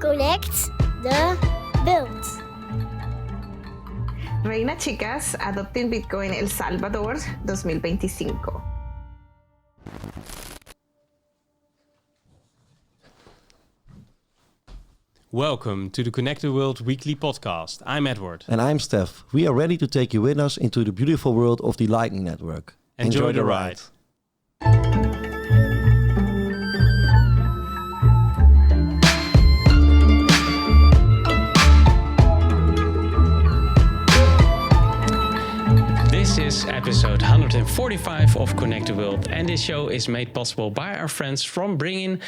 Connect the World. Reyna Chicas, adopten Bitcoin El Salvador 2025. Welcome to the Connect the World weekly podcast. I'm Edward. And I'm Steph. We are ready to take you with us into the beautiful world of the Lightning Network. Enjoy the ride. This is episode 145 of Connect the World, and this show is made possible by our friends from BRINGIN.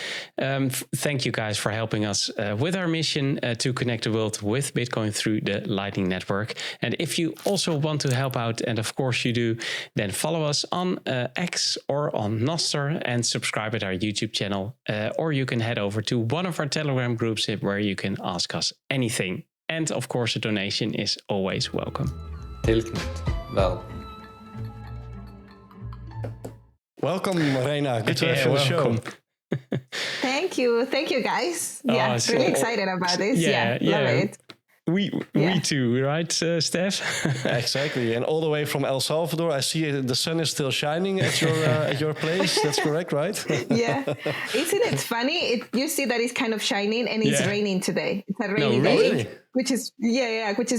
Thank you guys for helping us with our mission to connect the world with Bitcoin through the Lightning Network. And if you also want to help out, and of course you do, then follow us on X or on Nostrdam and subscribe at our YouTube channel. Or you can head over to one of our Telegram groups where you can ask us anything. And of course, a donation is always welcome. Heel Knut, wel. Welcome, Reyna. Good to have you on the show. Thank you guys. So really excited about this. Love it. We too, right, Steph? Exactly, and all the way from El Salvador, I see the sun is still shining at your place. That's correct, right? Yeah. Isn't it funny? You see that it's kind of shining, and it's raining today. It's a rainy day, really? which is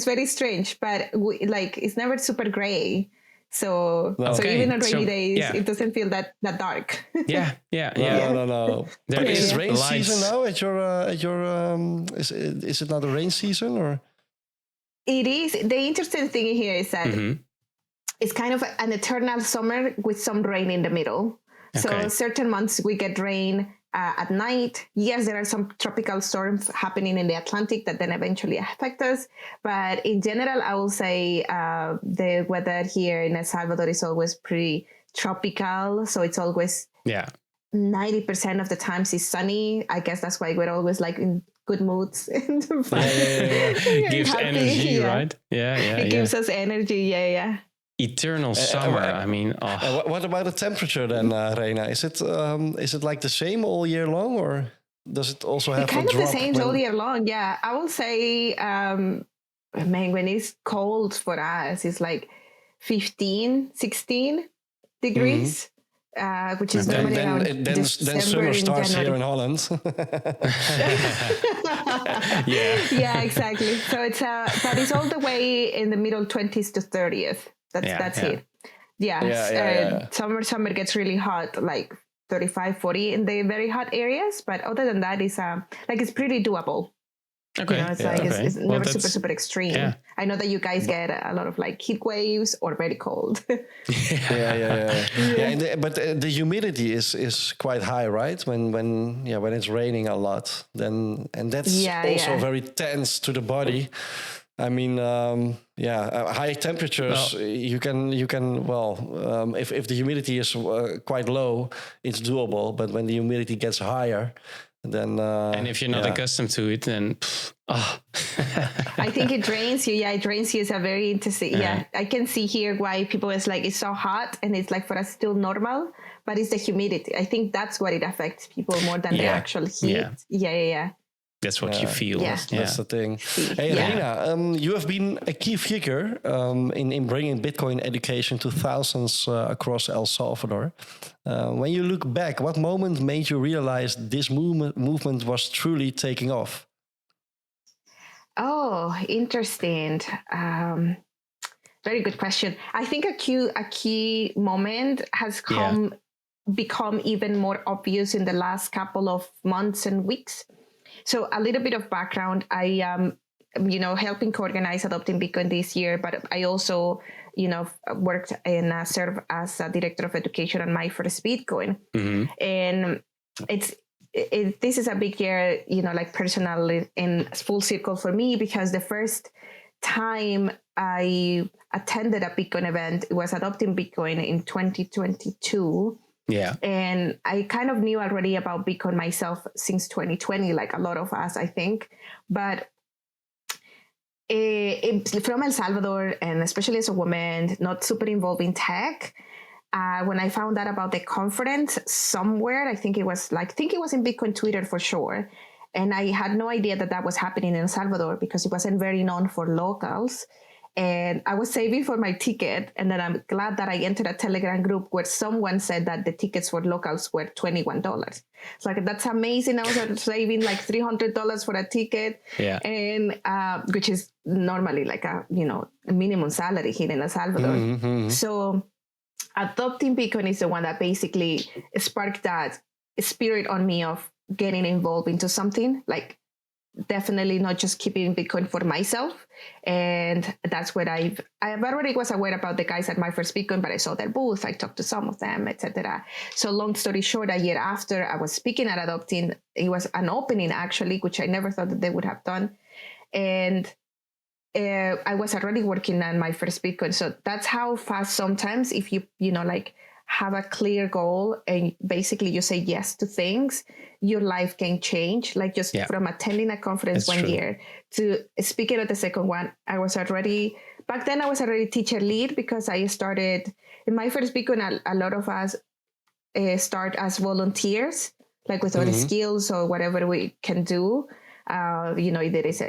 very strange. But it's never super gray. So even on rainy days, it doesn't feel that dark. Yeah. No. Is it rain lights. season now at your? Is it not the rain season or? It is. The interesting thing here is that it's kind of an eternal summer with some rain in the middle. Okay. So certain months we get rain at night. Yes, there are some tropical storms happening in the Atlantic that then eventually affect us. But in general, I will say the weather here in El Salvador is always pretty tropical. So it's always 90% of the times is sunny. I guess that's why we're always in good moods. Gives happy. energy, right? It gives us energy. Eternal summer. What about the temperature then, Reyna? Is it like the same all year long, or does it also have kind a of drop? the same all year long? Yeah, I will say, when it's cold for us, it's 15, 16 degrees, which is normally around then summer starts January. here in Holland. Yeah, exactly. So it's but it's all the way in the middle 20s to 30th. That's it. Summer gets really hot, 35, 40 in the very hot areas. But other than that, it's pretty doable. Okay. It's never super extreme. Yeah. I know that you guys get a lot of heat waves or very cold. But the humidity is quite high, right? When it's raining a lot, and that's also very tense to the body. I mean, high temperatures. You can. If the humidity is quite low, it's doable. But when the humidity gets higher, then and if you're not accustomed to it, then I think it drains you. Yeah, it drains you. Is a very interesting. Yeah, I can see here why people is it's so hot, and it's for us still normal, but it's the humidity. I think that's what it affects people more than the actual heat. Yeah. That's what you feel. Yeah. That's the thing. Hey, Reyna, you have been a key figure in bringing Bitcoin education to thousands across El Salvador. When you look back, what moment made you realize this movement was truly taking off? Oh, interesting. Very good question. I think a key moment has become even more obvious in the last couple of months and weeks. So a little bit of background, I am, helping co-organize Adopting Bitcoin this year, but I also, worked and served as a director of education on My First Bitcoin. Mm-hmm. And this is a big year, personally in full circle for me, because the first time I attended a Bitcoin event, it was Adopting Bitcoin in 2022. Yeah. And I kind of knew already about Bitcoin myself since 2020, like a lot of us, I think. But from El Salvador, and especially as a woman, not super involved in tech, when I found out about the conference somewhere, I think it was in Bitcoin Twitter for sure. And I had no idea that that was happening in El Salvador because it wasn't very known for locals. And I was saving for my ticket. And then I'm glad that I entered a Telegram group where someone said that the tickets for locals were $21. It's like, that's amazing. I was saving like $300 for a ticket. Yeah. And which is normally like a minimum salary here in El Salvador. Mm-hmm. So adopting Bitcoin is the one that basically sparked that spirit on me of getting involved into something, like definitely not just keeping Bitcoin for myself. And that's where I already was aware about the guys at My First Bitcoin, but I saw their booth, I talked to some of them, etc. So long story short, a year after I was speaking at Adopting, it was an opening actually, which I never thought that they would have done. And I was already working on My First Bitcoin. So that's how fast sometimes, if you like have a clear goal and basically you say yes to things, your life can change. Like just from attending a conference one year to speaking at the second one, back then I was already teacher lead because I started in My First Bitcoin. A lot of us start as volunteers, like with our skills or whatever we can do. There is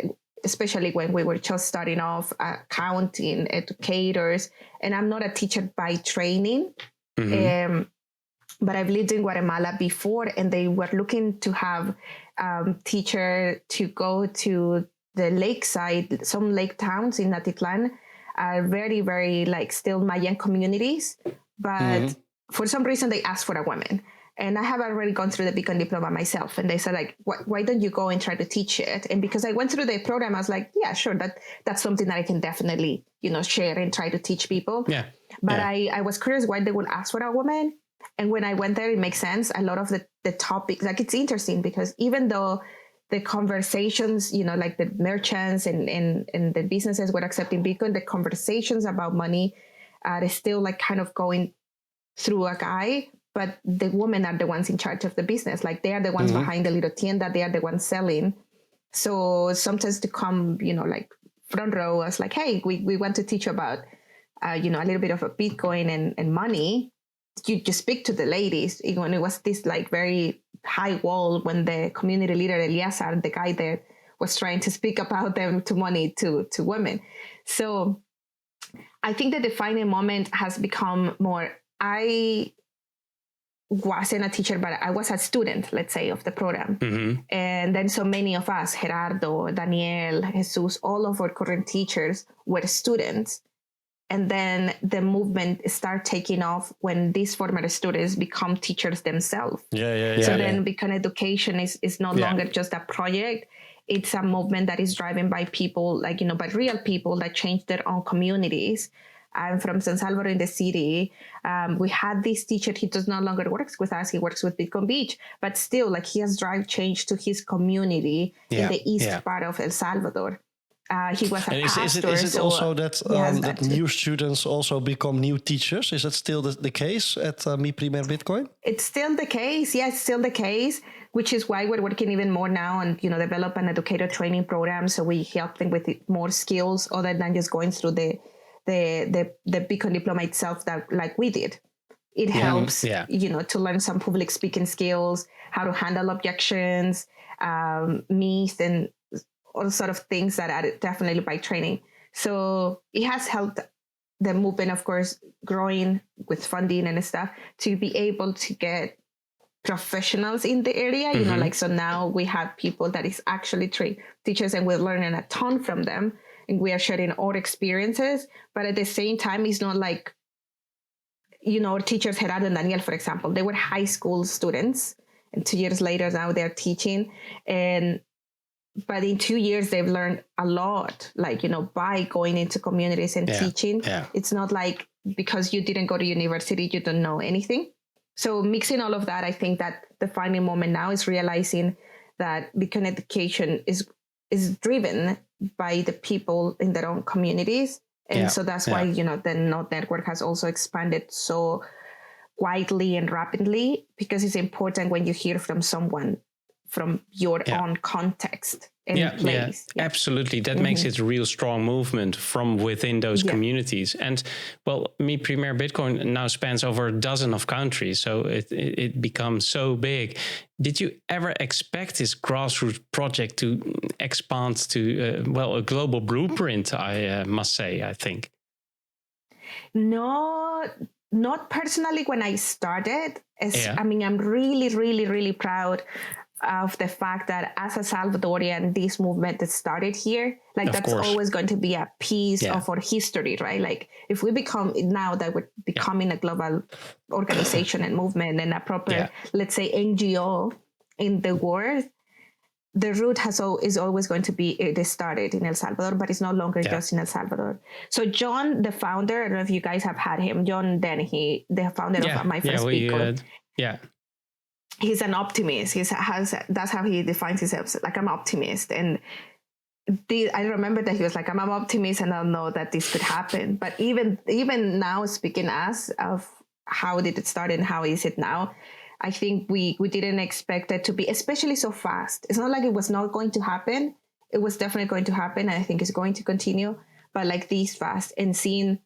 especially when we were just starting off, accounting, educators, and I'm not a teacher by training. But I've lived in Guatemala before, and they were looking to have teacher to go to the lakeside. Some lake towns in Atitlan are very, very like still Mayan communities, but for some reason they asked for a woman. And I have already gone through the Bitcoin diploma myself, and they said like, why don't you go and try to teach it? And because I went through the program, I was like, yeah, sure, that's something that I can definitely share and try to teach people. Yeah. But I was curious why they would ask for a woman. And when I went there, it makes sense. A lot of the topics, like it's interesting because even though the conversations, like the merchants and the businesses were accepting Bitcoin, the conversations about money are still like kind of going through a guy, but the women are the ones in charge of the business. Like they are the ones behind the little tienda, they are the ones selling. So sometimes to come, like front row, I was like, hey, we want to teach you about, a little bit of a Bitcoin and money. You just speak to the ladies. When it was this like very high wall when the community leader, Eliasar, the guy there, was trying to speak about them to money to women. So I think the defining moment has become more, I wasn't a teacher, but I was a student, let's say, of the program. And then so many of us, Gerardo, Daniel, Jesus, all of our current teachers were students. And then the movement start taking off when these former students become teachers themselves. So then Bitcoin education is no longer just a project. It's a movement that is driven by people, like, by real people that change their own communities. I'm from San Salvador in the city. We had this teacher. He does no longer works with us. He works with Bitcoin Beach, but still, like, he has driven change to his community in the east part of El Salvador. He was a pastor. Is it also that new students also become new teachers? Is that still the case at Mi Primer Bitcoin? It's still the case. Yeah, it's still the case, which is why we're working even more now and, develop an educator training program. So we help them with more skills other than just going through the Bitcoin diploma itself that like we did. It helps, to learn some public speaking skills, how to handle objections, myths, and all sort of things that are definitely by training. So it has helped the movement, of course, growing with funding and stuff to be able to get professionals in the area, so now we have people that is actually teachers and we're learning a ton from them and we are sharing our experiences. But at the same time, it's not like, our teachers, Gerardo and Daniel, for example, they were high school students and 2 years later, now they're teaching. But in 2 years, they've learned a lot, like, by going into communities and teaching. It's not like because you didn't go to university, you don't know anything. So mixing all of that, I think that the defining moment now is realizing that Bitcoin education is driven by the people in their own communities. And so that's why, the Node network has also expanded so widely and rapidly, because it's important when you hear from someone from your own context and place. Yeah, absolutely. That makes it a real strong movement from within those communities. And well, Mi Primer Bitcoin now spans over a dozen of countries, so it becomes so big. Did you ever expect this grassroots project to expand to, a global blueprint, I must say, I think? No, not personally when I started. I mean, I'm really, really, really proud of the fact that as a Salvadorian, this movement that started here, like that's always going to be a piece of our history, right? Like if we become, now that we're becoming a global organization and movement and a proper, let's say, NGO in the world, the root is always going to be, it started in El Salvador, but it's no longer just in El Salvador. So John, the founder, I don't know if you guys have had him, John Dennehy, the founder of My First Bitcoin. He's an optimist. That's how he defines himself. Like, I'm optimist. And I remember that he was like, I'm an optimist and I don't know that this could happen. But even now, speaking of how did it start and how is it now, I think we didn't expect it to be, especially so fast. It's not like it was not going to happen. It was definitely going to happen. And I think it's going to continue. But like this fast, and seeing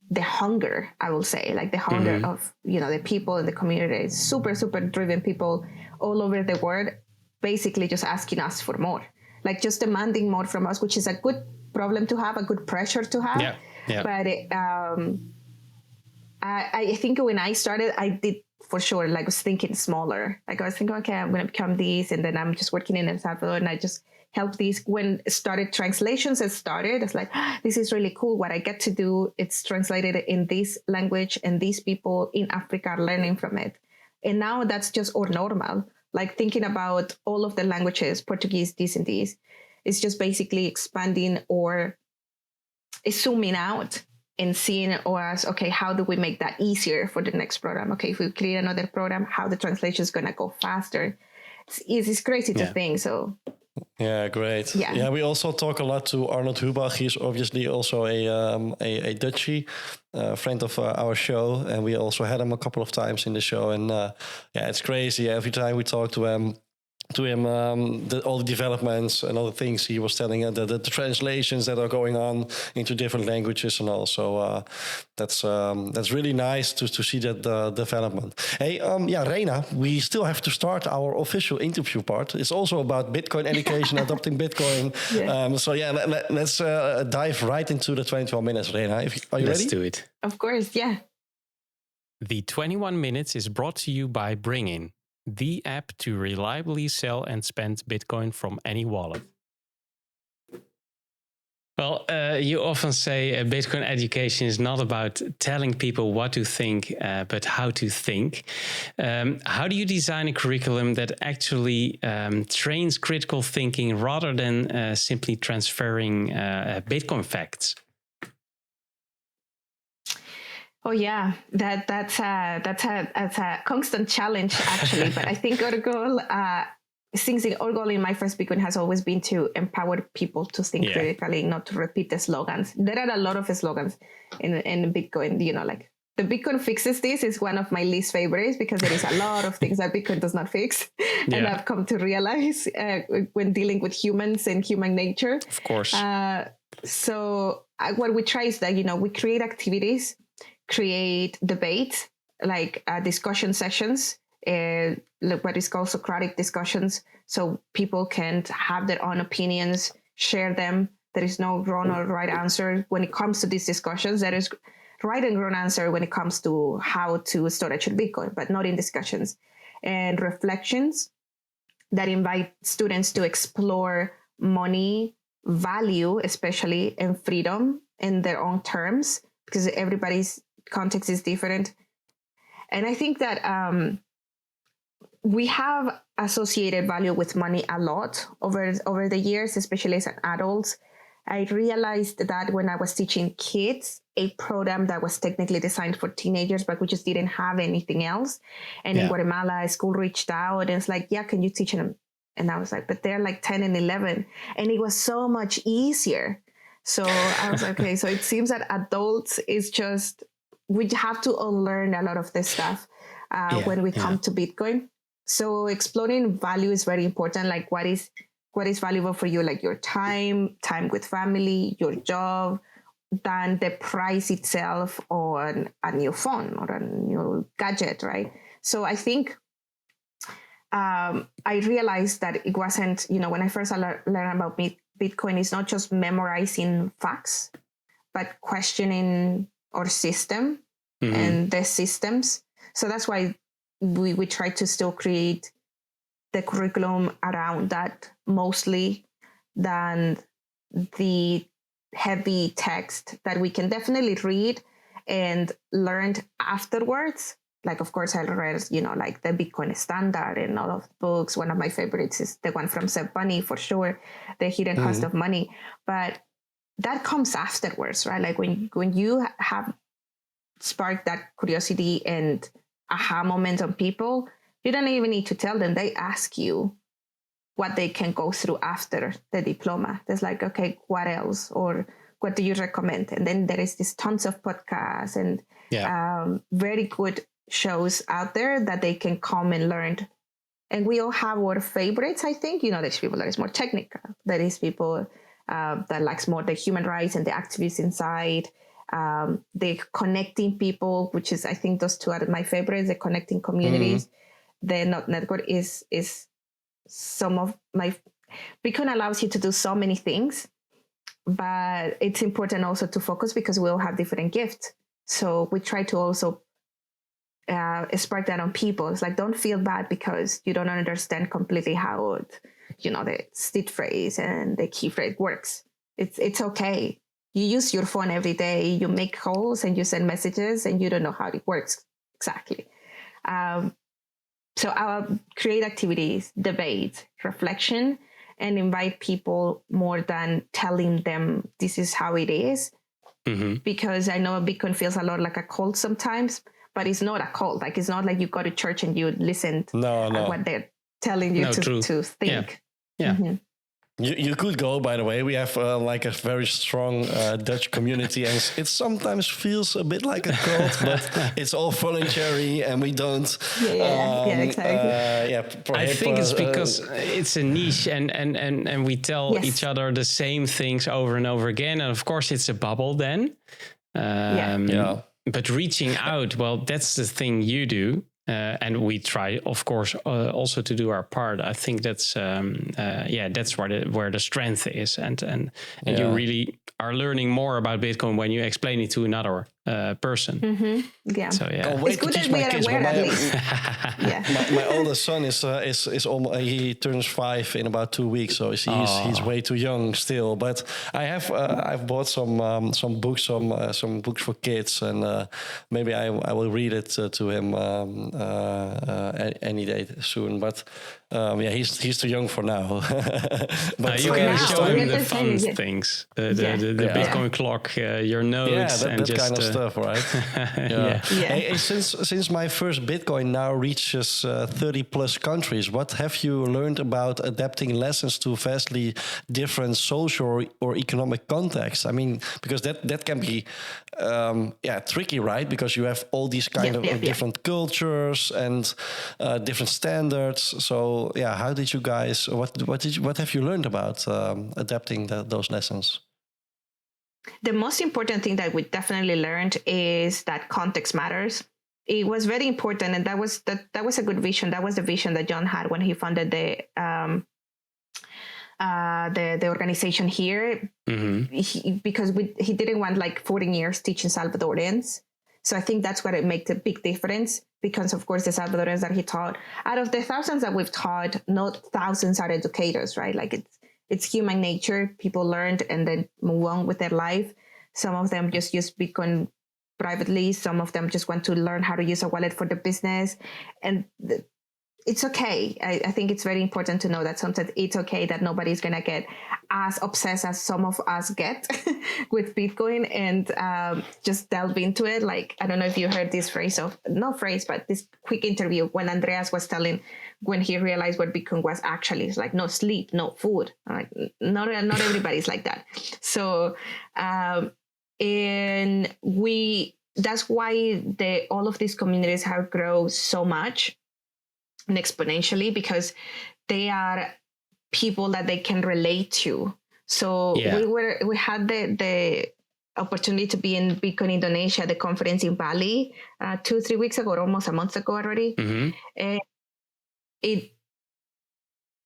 the hunger, I will say, like the hunger of, the people in the community, super, super driven people all over the world, basically just asking us for more, like just demanding more from us, which is a good problem to have, a good pressure to have. But I think when I started, I did for sure, like, was thinking smaller. Like I was thinking, okay, I'm going to become this, and then I'm just working in El Salvador, and I just help these. When started translations, it's like, this is really cool. What I get to do, it's translated in this language, and these people in Africa are learning from it. And now that's just all normal. Like thinking about all of the languages, Portuguese, this and this, it's just basically expanding or zooming out and seeing as, okay, how do we make that easier for the next program? Okay, if we create another program, how the translation is going to go faster. It's crazy to think. So yeah, great. Yeah, we also talk a lot to Arnold Hubach. He's obviously also a Dutchie, friend of our show, and we also had him a couple of times in the show. And it's crazy. Every time we talk to him, all the developments and all the things he was telling, the translations that are going on into different languages, and also that's really nice to see that development. Hey, Reyna, we still have to start our official interview part. It's also about Bitcoin education, adopting Bitcoin. Let's dive right into the 21 minutes, Reyna. Are you ready? Let's do it. Of course, yeah. The 21 minutes is brought to you by BRINGIN, the app to reliably sell and spend Bitcoin from any wallet. Well, you often say Bitcoin education is not about telling people what to think, but how to think. How do you design a curriculum that actually trains critical thinking rather than simply transferring Bitcoin facts? Oh yeah, that's a constant challenge actually. But I think our goal, in My First Bitcoin has always been to empower people to think critically, not to repeat the slogans. There are a lot of slogans in Bitcoin. Like the Bitcoin fixes this is one of my least favorites because there is a lot of things that Bitcoin does not fix, and I've come to realize when dealing with humans and human nature. Of course. So what we try is that we create activities, create debate, like discussion sessions, what is called Socratic discussions. So people can have their own opinions, share them. There is no wrong or right answer when it comes to these discussions. There is right and wrong answer when it comes to how to storage your Bitcoin, but not in discussions. And reflections that invite students to explore money, value, especially, and freedom in their own terms, because everybody's context is different. And I think that we have associated value with money a lot over the years, especially as adults. I realized that when I was teaching kids a program that was technically designed for teenagers, but we just didn't have anything else. And in Guatemala, a school reached out and it's like, can you teach them? And I was like, but they're like 10 and 11. And it was so much easier. So I was like, okay, so it seems that adults is just, we have to unlearn a lot of this stuff when we come to Bitcoin. So exploring value is very important. Like what is valuable for you, like your time with family, your job, than the price itself on a new phone or a new gadget, right? So I think I realized that it wasn't, when I first learned about Bitcoin, it's not just memorizing facts, but questioning our system and the systems. So that's why we try to still create the curriculum around that mostly than the heavy text that we can definitely read and learn afterwards. Like, of course, I read, like the Bitcoin Standard and all of the books. One of my favorites is the one from Seb Bunny, for sure, The Hidden Cost of Money. But that comes afterwards, right? Like when you have sparked that curiosity and aha moment on people, you don't even need to tell them. They ask you what they can go through after the diploma. There's like, okay, what else? Or what do you recommend? And then there is this tons of podcasts and very good shows out there that they can come and learn. And we all have our favorites, I think. There's people that is more technical. There is people that likes more the human rights and the activists inside. The connecting people, which is, I think those two are my favorites, the connecting communities. The Not Network is some of my... Bitcoin allows you to do so many things, but it's important also to focus because we all have different gifts. So we try to also spark that on people. It's like, don't feel bad because you don't understand completely how the seed phrase and the key phrase works. It's okay. You use your phone every day, you make calls and you send messages and you don't know how it works exactly. So I'll create activities, debate, reflection, and invite people more than telling them this is how it is. Because I know Bitcoin feels a lot like a cult sometimes, but it's not a cult. Like, it's not like you go to church and you listen to what they're telling you to think. Yeah. You could go, by the way. We have like a very strong Dutch community, and it sometimes feels a bit like a cult, but it's all voluntary, and we don't. Exactly. I think it's because it's a niche, and we tell each other the same things over and over again, and of course it's a bubble then. But reaching out, well, that's the thing you do. And we try, of course, also to do our part. I think that's that's where the strength is, and you really are learning more about Bitcoin when you explain it to another person. Yeah. Oh, So it's good that we are aware at least. My oldest son is almost, he turns 5 in about 2 weeks, so he's way too young still. But I've bought some books, some books for kids, and maybe I will read it to him any day soon. But he's too young for now. But you can show him the fun things, the Bitcoin clock, your notes, and that just kind of stuff, right? Hey, since my first Bitcoin now reaches 30 plus countries, what have you learned about adapting lessons to vastly different social or economic contexts? I mean, because that can be tricky, right? Because you have all these kind of different cultures and different standards. So how did you guys? What have you learned about adapting those lessons? The most important thing that we definitely learned is that context matters. It was very important, and that was a good vision. That was the vision that John had when he founded the organization here, because he didn't want like 14 years teaching Salvadorians. So I think that's what it makes a big difference, because of course the Salvadorians that he taught, out of the thousands that we've taught, not thousands are educators, right? Like it's human nature. People learned and then move on with their life. Some of them just use Bitcoin privately. Some of them just want to learn how to use a wallet for the business. And it's okay. I think it's very important to know that sometimes it's okay that nobody's going to get as obsessed as some of us get with Bitcoin and just delve into it. Like, I don't know if you heard this but this quick interview when Andreas was telling when he realized what Bitcoin was actually. It's like no sleep, no food. Like, not everybody's like that. So, that's why all of these communities have grown so much. exponentially because they are people that they can relate to. So we had the opportunity to be in Bitcoin Indonesia, the conference in Bali, 2-3 weeks ago, or almost a month ago already. And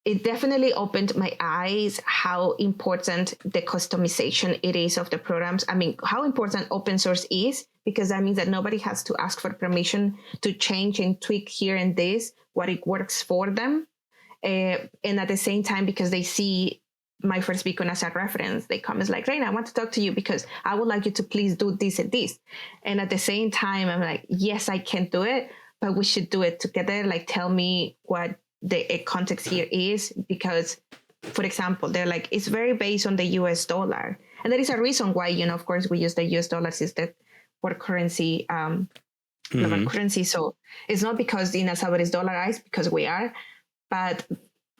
it definitely opened my eyes how important the customization it is of the programs. I mean, how important open source is, because that means that nobody has to ask for permission to change and tweak here and this, what it works for them. And at the same time, because they see my first Bitcoin as a reference, they come as like, Reyna, I want to talk to you because I would like you to please do this and this. And at the same time, I'm like, yes, I can do it, but we should do it together. Like, tell me what the context here is, because, for example, they're like, it's very based on the US dollar. And there is a reason why, of course, we use the US dollar as the world currency, global currency. So it's not because in El Salvador is dollarized, because we are, but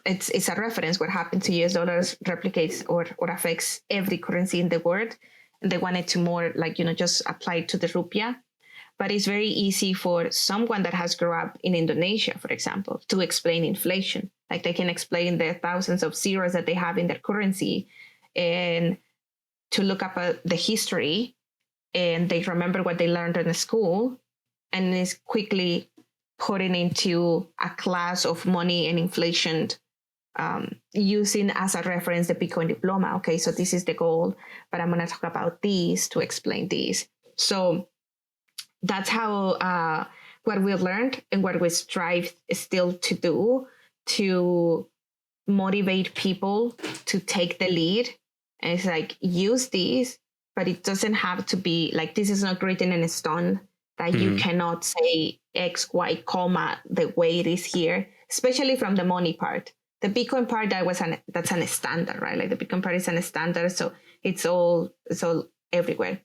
it's a reference. What happened to US dollars replicates or affects every currency in the world. And they wanted to more like, just apply it to the rupiah. But it's very easy for someone that has grown up in Indonesia, for example, to explain inflation. Like, they can explain the thousands of zeros that they have in their currency and to look up the history, and they remember what they learned in the school and is quickly putting into a class of money and inflation, using as a reference the Bitcoin diploma. Okay, so this is the goal, but I'm going to talk about this to explain this. So that's how what we learned and what we strive still to do, to motivate people to take the lead. And it's like, use these, but it doesn't have to be like, this is not written in stone, that you cannot say X, Y, comma, the way it is here, especially from the money part. The Bitcoin part, that's a standard, right? Like, the Bitcoin part is a standard, so it's all everywhere.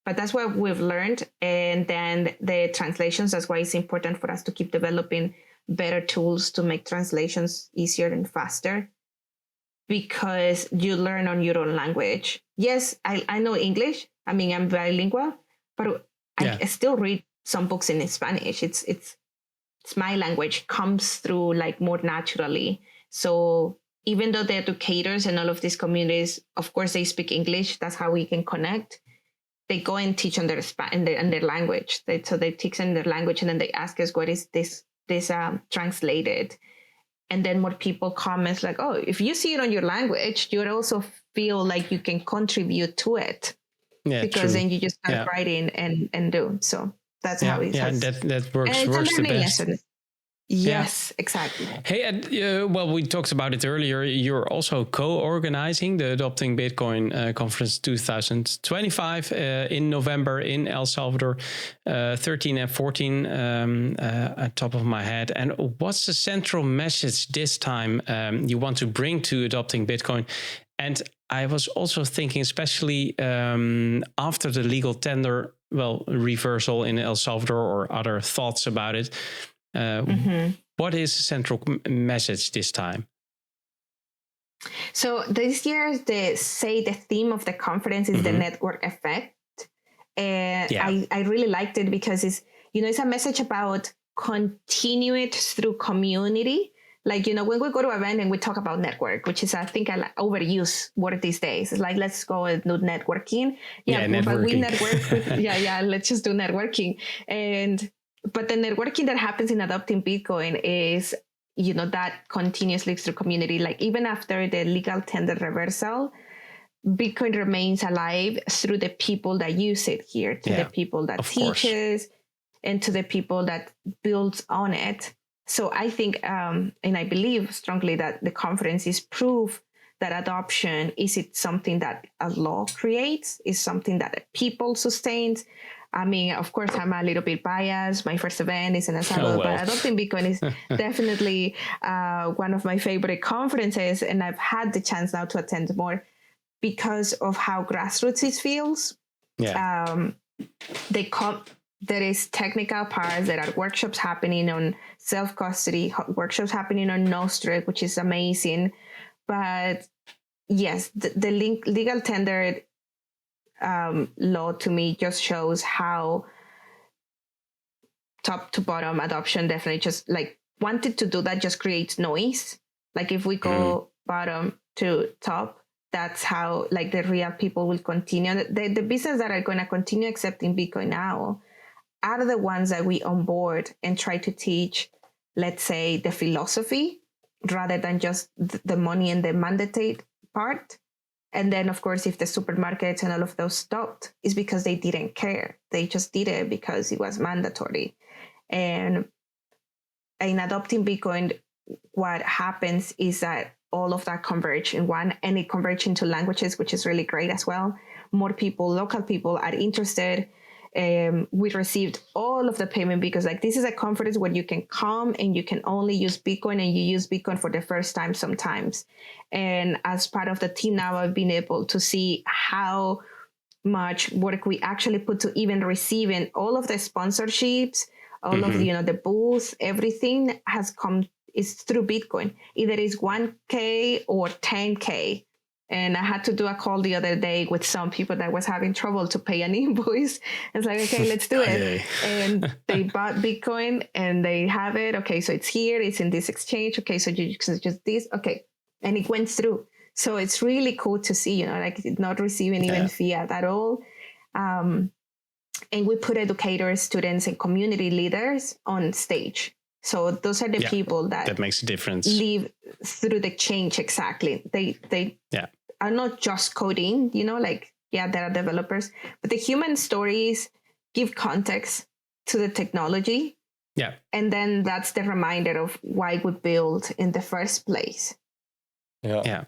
But that's what we've learned. And then the translations, that's why it's important for us to keep developing better tools to make translations easier and faster, because you learn on your own language. Yes, I know English. I mean, I'm bilingual, but I still read some books in Spanish. It's my language, comes through like more naturally. So even though the educators and all of these communities, of course, they speak English, that's how we can connect. They go and teach on their language. So they teach in their language, and then they ask us, what is this translated? And then more people comment like, oh, if you see it on your language, you also feel like you can contribute to it. Yeah, because then you just start writing and do. So that's how it is. Yeah, that works the best. Lesson. Yes, exactly. Hey, well, we talked about it earlier. You're also co-organizing the Adopting Bitcoin Conference 2025 in November in El Salvador, 13 and 14 at top of my head. And what's the central message this time you want to bring to Adopting Bitcoin? And I was also thinking, especially after the legal tender, reversal in El Salvador, or other thoughts about it. What is the central message this time? So this year, the theme of the conference is the network effect. And I really liked it because it's a message about continuing through community. Like, when we go to an event and we talk about network, which is, I think, an overused word these days. It's like, let's go and do networking. Networking. But we network. Let's just do networking. But the networking that happens in Adopting Bitcoin is, that continuously through community. Like, even after the legal tender reversal, Bitcoin remains alive through the people that use it here, to the people that teaches, and to the people that builds on it. So I think, and I believe strongly that the conference is proof that adoption isn't something that a law creates, is something that people sustains. I mean, of course, I'm a little bit biased. My first event is in El Salvador, but Adopting Bitcoin is definitely one of my favorite conferences. And I've had the chance now to attend more because of how grassroots it feels. There is technical parts. There are workshops happening on self-custody, workshops happening on Nostrdam, which is amazing. But yes, the legal tender law to me just shows how top to bottom adoption definitely just like wanted to do that just creates noise. Like if we go bottom to top, that's how like the real people will continue. The business that are going to continue accepting Bitcoin now are the ones that we onboard and try to teach, let's say, the philosophy rather than just the money and the mandate part. And then, of course, if the supermarkets and all of those stopped, it's because they didn't care. They just did it because it was mandatory. And in adopting Bitcoin, what happens is that all of that converge in one, and it converges into languages, which is really great as well. More people, local people are interested. We received all of the payment because like this is a conference where you can come and you can only use Bitcoin, and you use Bitcoin for the first time sometimes. And as part of the team now, I've been able to see how much work we actually put to even receiving all of the sponsorships, all of the, the booths, everything has come is through Bitcoin. Either it's 1K or 10K. And I had to do a call the other day with some people that was having trouble to pay an invoice. It's like, okay, let's do it. And they bought Bitcoin and they have it. Okay, so it's here. It's in this exchange. Okay, so you just this. Okay. And it went through. So it's really cool to see, like not receiving even fiat at all. And we put educators, students, and community leaders on stage. So those are the people that makes a difference. Live through the change. Exactly. They are not just coding, there are developers, but the human stories give context to the technology. Yeah. And then that's the reminder of why we built in the first place. Yeah.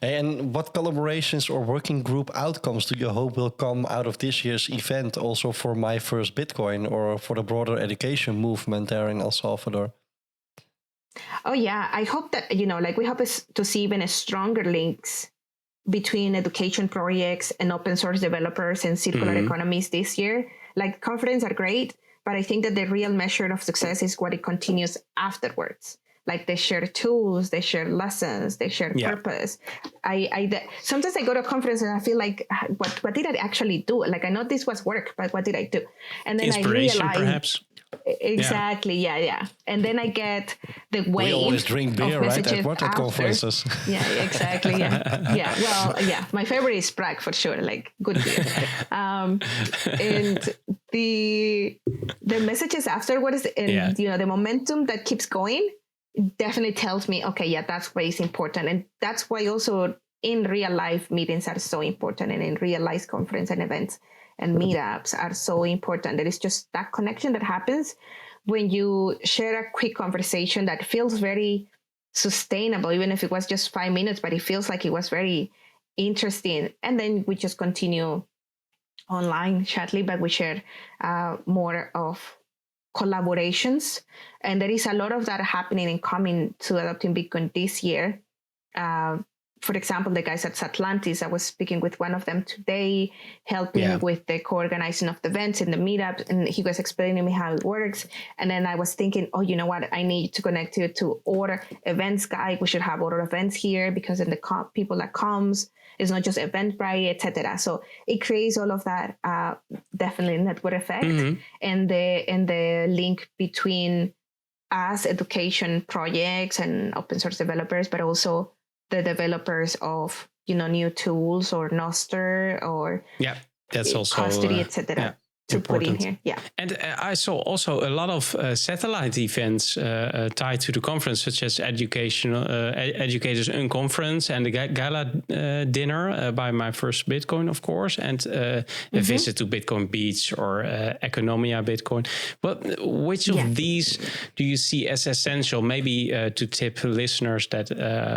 And what collaborations or working group outcomes do you hope will come out of this year's event, also for My First Bitcoin or for the broader education movement there in El Salvador? Oh, yeah. I hope that, we hope to see even stronger links between education projects and open source developers and circular economies this year. Like conferences are great, but I think that the real measure of success is what it continues afterwards. Like they share tools, they share lessons, they share purpose. Sometimes I go to a conference and I feel like, what did I actually do? Like I know this was work, but what did I do? And then inspiration, I realize, perhaps. Exactly, yeah. And then I get the wave. We always drink beer, right? At conferences. Yeah, exactly. Yeah. Well, my favorite is Prague for sure. Like good beer. And the messages afterwards, and the momentum that keeps going, definitely tells me, okay, that's why it's important. And that's why also in real life meetings are so important, and in real life conference and events and meetups are so important. There is just that connection that happens when you share a quick conversation that feels very sustainable, even if it was just 5 minutes, but it feels like it was very interesting. And then we just continue online shortly, but we share more of collaborations. And there is a lot of that happening and coming to Adopting Bitcoin this year. For example, the guys at Atlantis, I was speaking with one of them today, helping with the co-organizing of the events and the meetup. And he was explaining to me how it works. And then I was thinking, oh, you know what? I need to connect you to other events guy. We should have other events here because then the people that comes, it's not just Eventbrite, etc. So it creates all of that definitely network effect, and the link between us, education projects and open source developers, but also the developers of new tools or Nostr or that's also custody, etc. To important. Put in here, And I saw also a lot of satellite events tied to the conference, such as Educators Unconference and the Gala dinner by My First Bitcoin, of course, and a visit to Bitcoin Beach or Economia Bitcoin. But which of these do you see as essential? Maybe to tip listeners that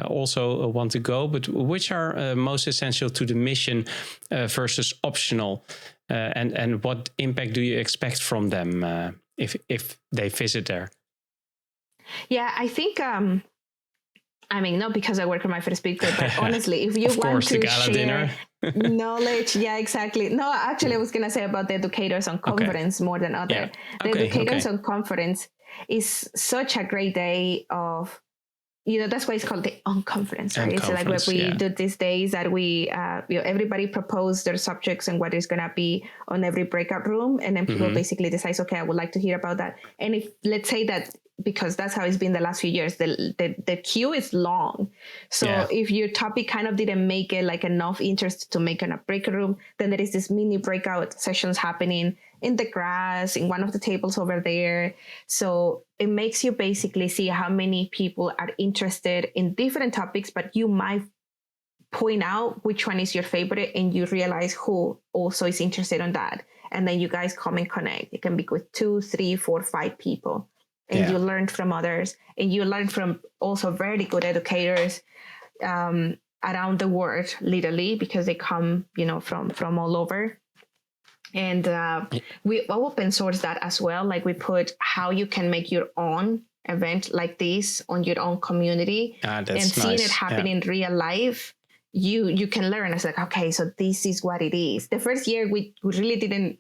also want to go, but which are most essential to the mission versus optional? And what impact do you expect from them if they visit there? Yeah, I think, not because I work on My First Bitcoin, but honestly, if you want to share knowledge, exactly. No, actually, I was going to say about the Educators on Conference more than other. The Educators on Conference is such a great day of, that's why it's called the unconference, right? So like what we do these days that we, everybody propose their subjects and what is going to be on every breakout room. And then people basically decide, okay, I would like to hear about that. And if, let's say that because that's how it's been the last few years. The queue is long. So if your topic kind of didn't make it like enough interest to make in a break room, then there is this mini breakout sessions happening in the grass, in one of the tables over there. So it makes you basically see how many people are interested in different topics, but you might point out which one is your favorite and you realize who also is interested in that. And then you guys come and connect. It can be with 2, 3, 4, 5 people. And you learn from others. And you learn from also very good educators around the world, literally, because they come, from all over. And we open source that as well. Like we put how you can make your own event like this on your own community. And seeing it happen in real life, you can learn. It's like, okay, so this is what it is. The first year we really didn't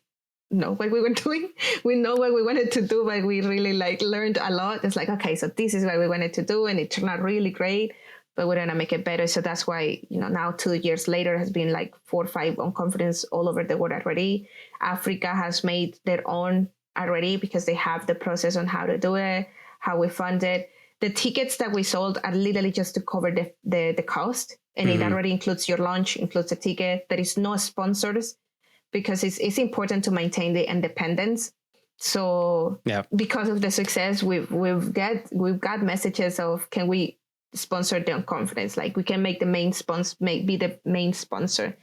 know what we were doing. We know what we wanted to do, but we really learned a lot. It's like, okay, so this is what we wanted to do, and it turned out really great, but we're gonna make it better. So that's why, now 2 years later has been like 4 or 5 on conference all over the world already. Africa has made their own already because they have the process on how to do it, how we fund it. The tickets that we sold are literally just to cover the cost. And it already includes your lunch, includes the ticket. There is no sponsors because it's important to maintain the independence. So because of the success, we've got messages of, can we sponsor the conference? Like we can make the main sponsor, be the main sponsor.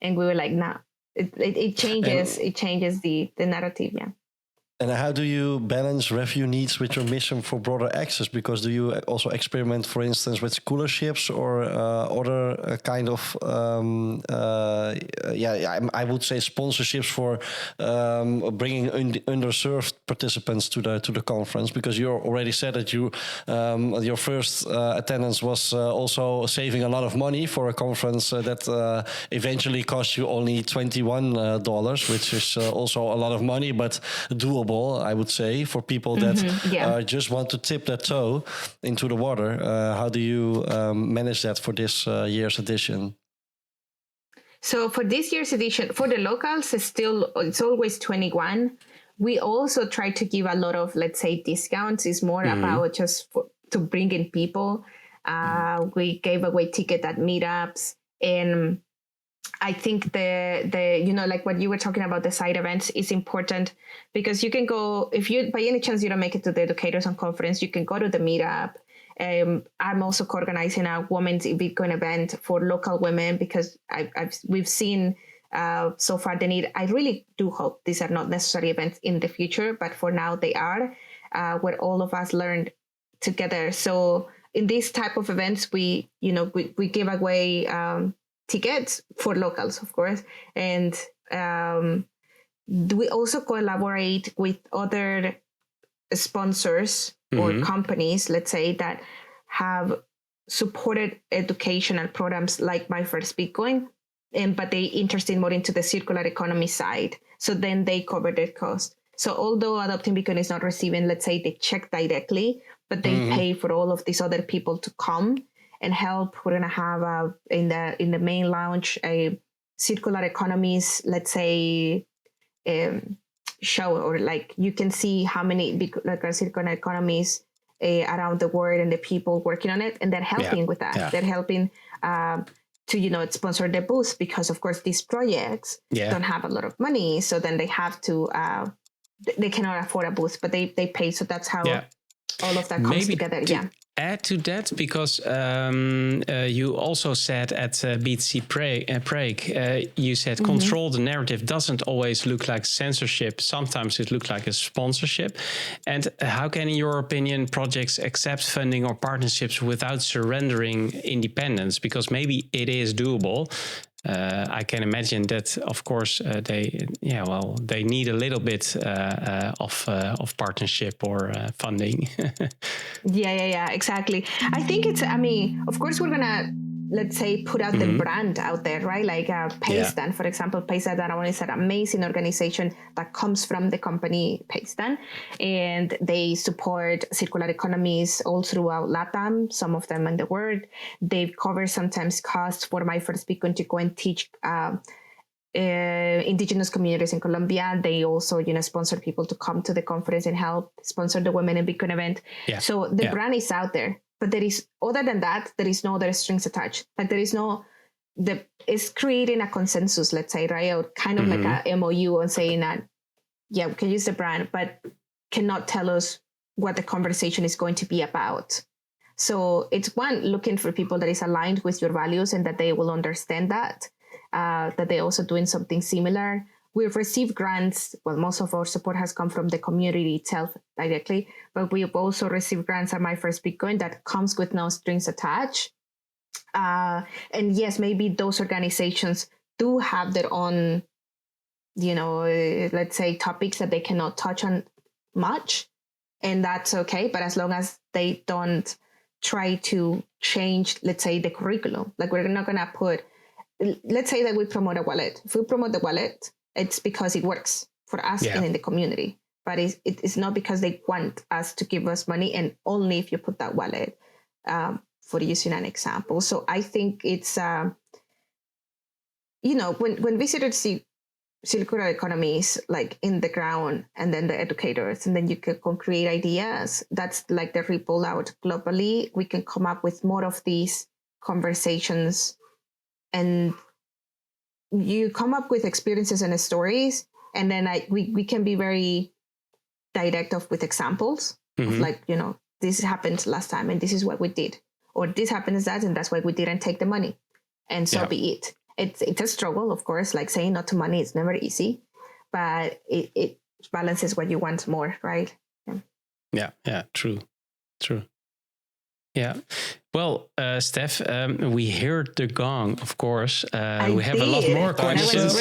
And we were like, nah, it changes. It changes the narrative. Yeah. And how do you balance review needs with your mission for broader access? Because do you also experiment, for instance, with scholarships or other kind of, I would say sponsorships for bringing underserved participants to the conference? Because you already said that your first attendance was also saving a lot of money for a conference that eventually cost you only $21, which is also a lot of money, but doable, I would say, for people that just want to tip their toe into the water. How do you manage that for this year's edition? So for this year's edition, for the locals, it's always 21. We also try to give a lot of, let's say, discounts. It's more about just to bring in people. We gave away tickets at meetups, and I think the like what you were talking about, the side events is important because you can go, if you, by any chance, you don't make it to the Educators on Conference, you can go to the meetup. I'm also co-organizing a women's Bitcoin event for local women because we've seen so far the need. I really do hope these are not necessary events in the future, but for now they are, where all of us learned together. So in these type of events, we give away tickets for locals, of course, and we also collaborate with other sponsors or companies, let's say, that have supported educational programs like My First Bitcoin, but they interested more into the circular economy side. So then they cover their cost. So although Adopting Bitcoin is not receiving, let's say, the check directly, but they pay for all of these other people to come and help. We're gonna have in the main lounge a circular economies, let's say, show, or like you can see how many circular economies around the world and the people working on it, and they're helping with that. They're helping to sponsor the booth because, of course, these projects don't have a lot of money, so then they have to they cannot afford a booth, but they pay. So that's how all of that comes together. Add to that, because you also said at BTC Prague, you said control the narrative doesn't always look like censorship. Sometimes it looks like a sponsorship. And how can, in your opinion, projects accept funding or partnerships without surrendering independence? Because maybe it is doable. I can imagine that, of course, they need a little bit of partnership or funding. Yeah, exactly. I think of course, we're gonna, let's say, put out the brand out there, right? Like Paystan, for example. Paystan is an amazing organization that comes from the company Paystan, and they support circular economies all throughout LATAM, some of them in the world. They cover sometimes costs for My First Bitcoin to go and teach indigenous communities in Colombia. They also, sponsor people to come to the conference and help sponsor the Women in Bitcoin event. Yeah. So the brand is out there, but there is, other than that, there is no other strings attached. Like there is no, it's creating a consensus, let's say, right? Or kind of like a MOU on saying that, yeah, we can use the brand, but cannot tell us what the conversation is going to be about. So it's one, looking for people that is aligned with your values and that they will understand that they're also doing something similar. We've received grants. Well, most of our support has come from the community itself directly, but we've also received grants at My First Bitcoin that comes with no strings attached. And yes, maybe those organizations do have their own, let's say, topics that they cannot touch on much, and that's okay. But as long as they don't try to change, let's say, the curriculum, like we're not going to put, let's say that we promote a wallet. If we promote the wallet, it's because it works for us and in the community, but it's not because they want us to give us money, and only if you put that wallet, for using an example. So I think it's, when visitors see circular economies like in the ground, and then the educators, and then you can create ideas, that's like the ripple out globally. We can come up with more of these conversations, and you come up with experiences and stories, and then we can be very direct with examples of like, this happened last time and this is what we did, or this happened as that, and that's why we didn't take the money, and so be it. It's a struggle, of course, like saying no to money is never easy, but it balances what you want more, right? Yeah, true. Yeah. Well, Steph, we heard the gong, of course. We have a lot more questions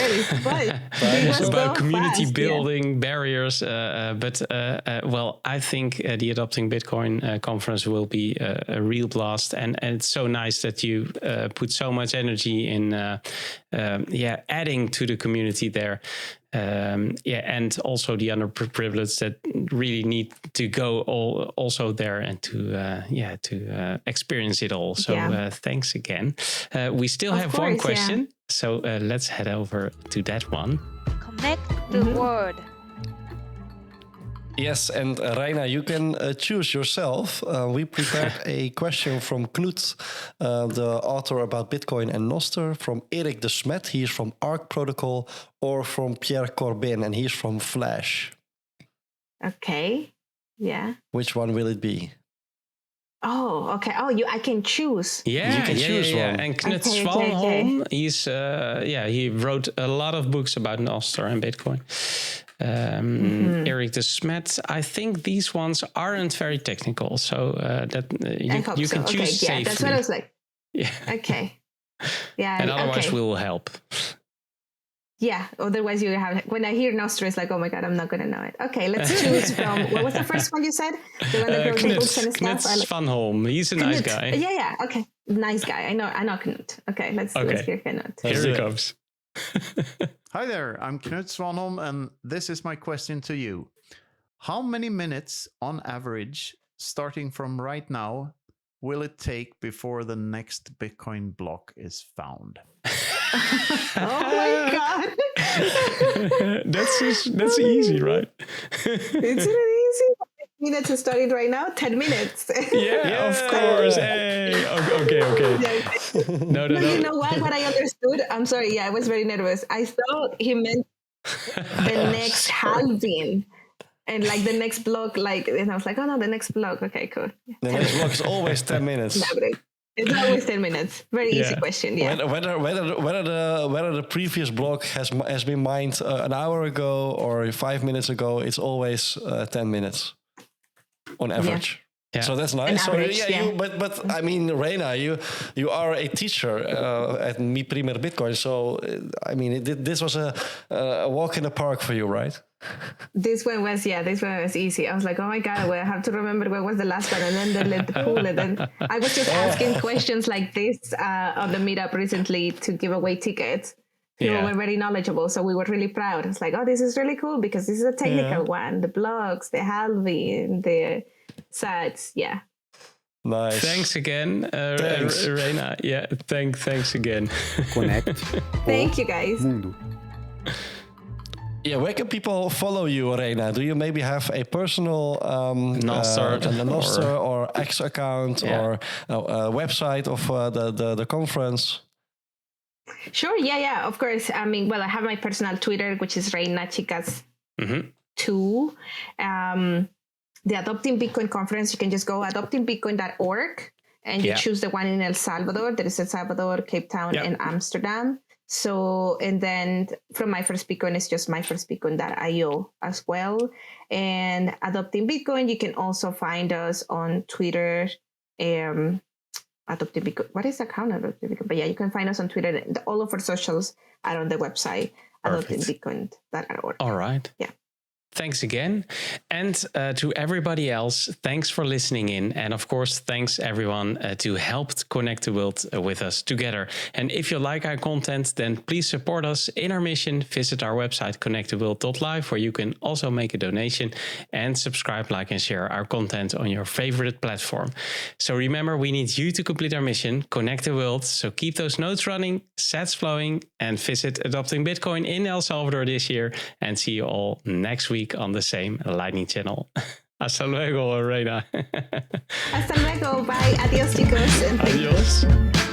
about community building, barriers. But I think the Adopting Bitcoin conference will be a real blast. And it's so nice that you put so much energy in adding to the community there. And also the underprivileged that really need to go also there and to experience it all. So thanks again. We still have one question, so let's head over to that one. Connect the world. Yes, and Reyna, you can choose yourself. We prepared a question from Knut, the author about Bitcoin and Nostr, from Erik de Smet, he's from Arc Protocol, or from Pierre Corbin, and he's from Flash. Okay, yeah. Which one will it be? Oh, okay. Oh, I can choose. Yeah, you can choose one. And Knut Svanholm, he's he wrote a lot of books about Nostr and Bitcoin. Erik de Smet, I think these ones aren't very technical, so you can choose safely. That's what I was like. Yeah. Okay. Yeah. And otherwise we will help. Yeah. Otherwise you have. When I hear Nostr, it's like, oh my god, I'm not gonna know it. Okay, let's choose from. What was the first one you said? The one that wrote the books and stuff. Knut Svanholm. He's a nice guy. Yeah. Okay, nice guy. I know Knut. Okay, let's hear Knut. Here he comes. Hi there, I'm Knut Svanholm, and this is my question to you. How many minutes on average, starting from right now, will it take before the next Bitcoin block is found? Oh my god. That's easy, right? It's really easy. Minutes to start it right now. 10 minutes. Yeah, of course. Hey. Okay. Yeah. No. You know what I understood? I'm sorry. Yeah, I was very nervous. I thought he meant the next halving. And like the next block, and I was like, oh no, the next block. Okay, cool. The next block is always 10 minutes. It's always 10 minutes. Very easy question. Yeah. Whether the previous block has been mined an hour ago or 5 minutes ago, it's always 10 minutes on average. Yeah. So that's nice. Average, but I mean, Reyna, you are a teacher at Mi Primer Bitcoin. So I mean, this was a walk in the park for you, right? This one was easy. I was like, oh my god, well, I have to remember what was the last one, and then the pool, and then I was just asking questions like this on the meetup recently to give away tickets. People were very knowledgeable, so we were really proud. It's like, oh, this is really cool because this is a technical one. The blocks, the halving, the sites, Nice. Thanks again, Reyna. Yeah, thanks again. Connect. Thank you, guys. Mundo. Yeah, where can people follow you, Reyna? Do you maybe have a personal Nostrdam or X account or a website of the conference? Sure, yeah, of course. I mean, well, I have my personal Twitter, which is Reyna Chicas 2. The Adopting Bitcoin conference, you can just go adoptingbitcoin.org and you choose the one in El Salvador. There is El Salvador, Cape Town, and Amsterdam. So, and then from My First Bitcoin, it's just myfirstbitcoin.io as well. And Adopting Bitcoin, you can also find us on Twitter. Adopting Bitcoin. What is the account? Adopting Bitcoin. But yeah, you can find us on Twitter. All of our socials are on the website, adoptingbitcoin.org. All right. Yeah. Thanks again. And to everybody else, thanks for listening in. And of course, thanks everyone to help connect the world with us together. And if you like our content, then please support us in our mission. Visit our website, connecttheworld.live, where you can also make a donation and subscribe, like, and share our content on your favorite platform. So remember, we need you to complete our mission, connect the world. So keep those nodes running, sats flowing, and visit Adopting Bitcoin in El Salvador this year. And see you all next week on the same Lightning channel. Hasta luego, Reyna. Hasta luego. Bye. Adios, chicos. Adios.